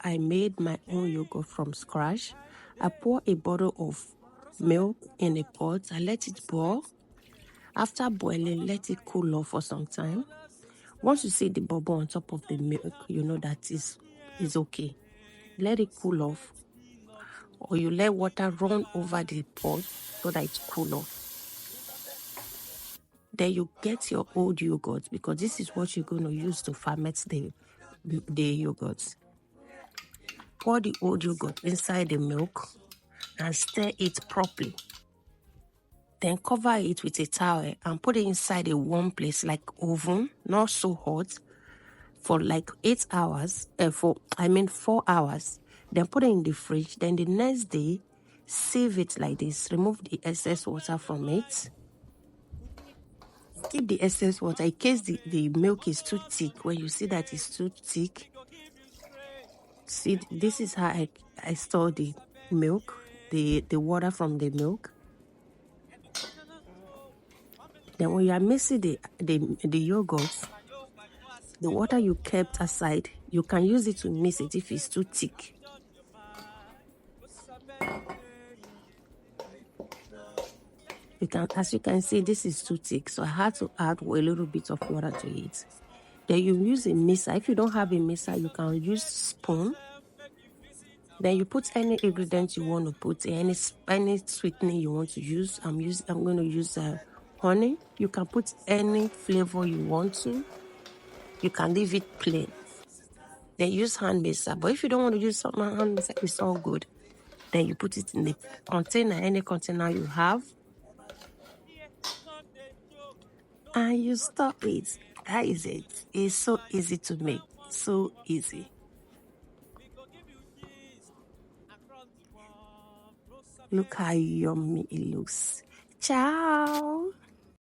I made my own yogurt from scratch. I pour a bottle of milk in a pot. I let it boil. After boiling, let it cool off for some time. Once you see the bubble on top of the milk, you know that is okay. Let it cool off. Or you let water run over the pot so that it cool off. Then you get your old yogurt, because this is what you're going to use to ferment the yogurt. Pour the old yogurt inside the milk and stir it properly. Then cover it with a towel and put it inside a warm place like oven, not so hot, for like 8 hours, 4 hours. Then put it in the fridge. Then the next day, save it like this. Remove the excess water from it. Keep the excess water in case the milk is too thick. When you see that it's too thick, see, this is how I store the milk, the water from the milk. Then when you are mixing the yogurt, the water you kept aside, you can use it to mix it if it's too thick. As you can see, this is too thick, so I had to add a little bit of water to it. Then you use a mixer. If you don't have a mixer, you can use spoon. Then you put any ingredient you want to put, any sweetening you want to use. I'm going to use honey. You can put any flavor you want to. You can leave it plain. Then use hand mixer. But if you don't want to use hand mixer, it's all good. Then you put it in the container, any container you have, and you store it. That is it. It's so easy to make. So easy. Look how yummy it looks. Ciao.